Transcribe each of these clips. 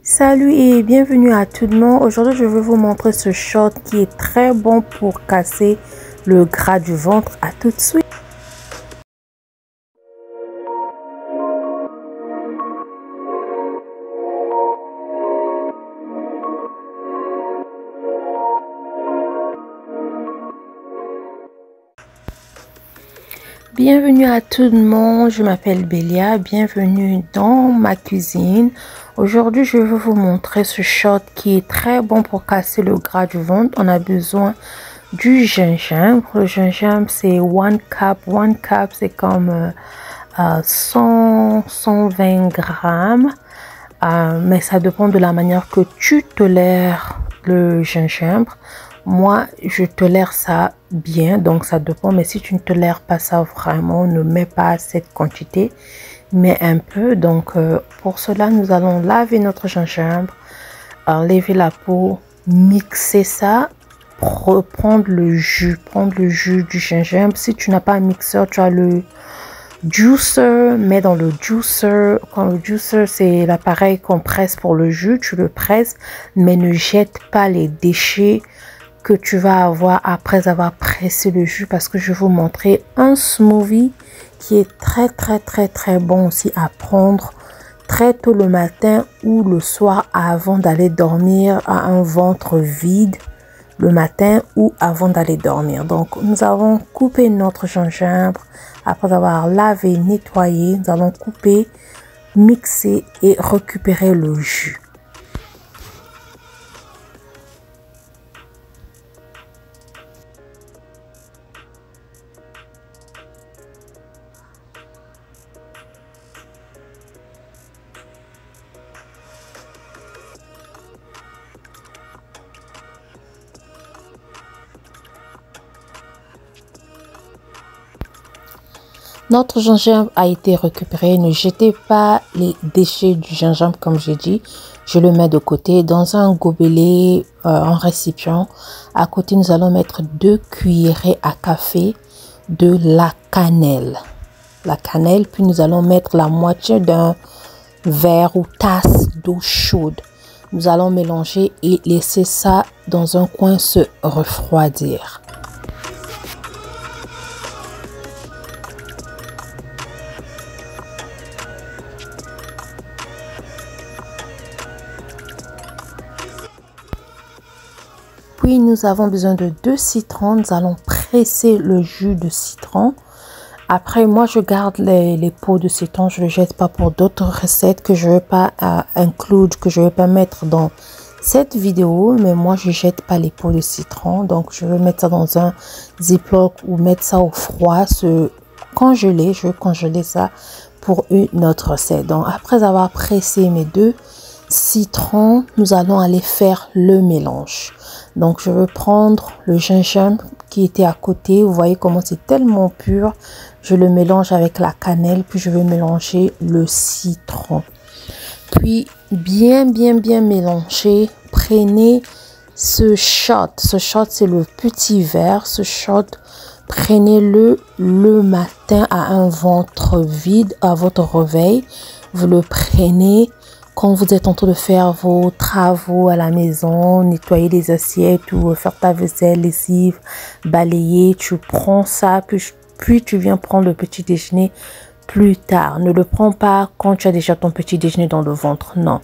Salut et bienvenue à tout le monde. Aujourd'hui, je vais vous montrer ce shot qui est très bon pour casser le gras du ventre. À tout de suite. Bienvenue à tout le monde, je m'appelle Bélia, bienvenue dans ma cuisine. Aujourd'hui, je vais vous montrer ce shot qui est très bon pour casser le gras du ventre. On a besoin du gingembre. Le gingembre, c'est 1 cup. 1 cup, c'est comme 120 grammes. Mais ça dépend de la manière que tu tolères le gingembre. Moi, je tolère ça bien, donc ça dépend. Mais si tu ne tolères pas ça vraiment, ne mets pas cette quantité, mais un peu. Donc, pour cela, nous allons laver notre gingembre, enlever la peau, mixer ça, prendre le jus du gingembre. Si tu n'as pas un mixeur, tu as le juicer, mets dans le juicer. Quand le juicer, c'est l'appareil qu'on presse pour le jus, tu le presses, mais ne jette pas les déchets que tu vas avoir après avoir pressé le jus, parce que je vais vous montrer un smoothie qui est très bon aussi à prendre très tôt le matin ou le soir avant d'aller dormir, à un ventre vide le matin ou avant d'aller dormir. Donc nous avons coupé notre gingembre après avoir lavé, nettoyé. Nous allons couper, mixer et récupérer le jus. Notre gingembre a été récupéré. Ne jetez pas les déchets du gingembre comme j'ai dit. Je le mets de côté dans un gobelet, un récipient. À côté, nous allons mettre 2 cuillerées à café de la cannelle. La cannelle, puis nous allons mettre la moitié d'un verre ou tasse d'eau chaude. Nous allons mélanger et laisser ça dans un coin se refroidir. Puis nous avons besoin de 2 citrons. Nous allons presser le jus de citron. Après, moi je garde les peaux de citron. Je ne les jette pas pour d'autres recettes que je ne vais pas inclure, que je ne vais pas mettre dans cette vidéo. Mais moi je ne jette pas les peaux de citron. Donc je vais mettre ça dans un ziploc ou mettre ça au froid, congeler. Je vais congeler ça pour une autre recette. Donc après avoir pressé mes 2 citrons, nous allons aller faire le mélange. Donc je vais prendre le gingembre qui était à côté. Vous voyez comment c'est tellement pur. Je le mélange avec la cannelle, puis je vais mélanger le citron. Puis bien mélanger. Prenez ce shot. Ce shot, c'est le petit verre. Ce shot, prenez-le le matin à un ventre vide, à votre réveil. Vous le prenez quand vous êtes en train de faire vos travaux à la maison, nettoyer les assiettes ou faire ta vaisselle, lessive, balayer. Tu prends ça, puis tu viens prendre le petit déjeuner plus tard. Ne le prends pas quand tu as déjà ton petit déjeuner dans le ventre, non.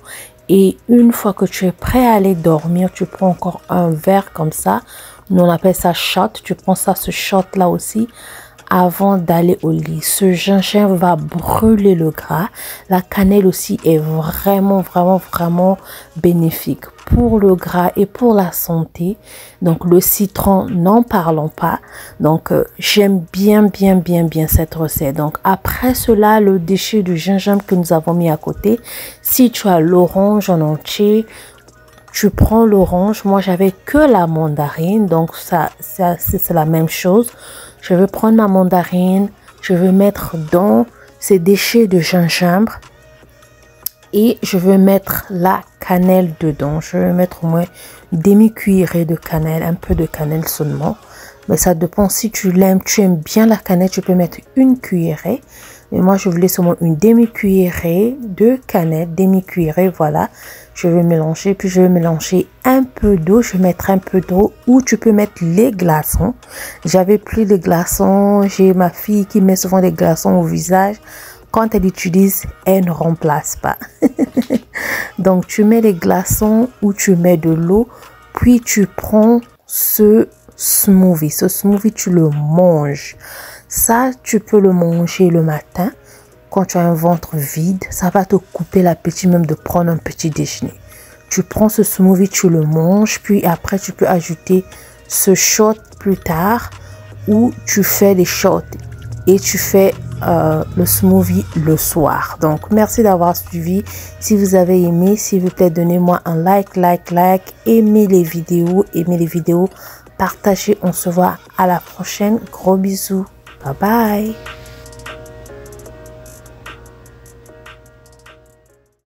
Et une fois que tu es prêt à aller dormir, tu prends encore un verre comme ça. Nous on appelle ça shot. Tu prends ça, ce shot là aussi, avant d'aller au lit. Ce gingembre va brûler le gras. La cannelle aussi est vraiment bénéfique pour le gras et pour la santé. Donc le citron, n'en parlons pas. Donc j'aime bien cette recette. Donc après cela, le déchet du gingembre que nous avons mis à côté, si tu as l'orange en entier, tu prends l'orange. Moi j'avais que la mandarine, donc ça c'est la même chose. Je vais prendre ma mandarine, je vais mettre dans ces déchets de gingembre et je vais mettre la cannelle dedans. Je vais mettre au moins une demi-cuillerée de cannelle, un peu de cannelle seulement. Mais ça dépend si tu l'aimes, tu aimes bien la cannelle, tu peux mettre une cuillerée. Mais moi, je voulais seulement une demi-cuillerée de cannelle, demi-cuillerée, voilà. Je vais mélanger, puis je vais mélanger un peu d'eau. Je vais mettre un peu d'eau ou tu peux mettre les glaçons. J'avais pris les glaçons. J'ai ma fille qui met souvent des glaçons au visage. Quand elle utilise, elle ne remplace pas. Donc, tu mets les glaçons ou tu mets de l'eau. Puis, tu prends ce smoothie. Ce smoothie, tu le manges. Ça, tu peux le manger le matin. Quand tu as un ventre vide, ça va te couper l'appétit même de prendre un petit déjeuner. Tu prends ce smoothie, tu le manges. Puis après, tu peux ajouter ce shot plus tard. Ou tu fais des shots. Et tu fais le smoothie le soir. Donc, merci d'avoir suivi. Si vous avez aimé, s'il vous plaît, donnez-moi un like. Aimez les vidéos. Partagez. On se voit à la prochaine. Gros bisous. Bye bye.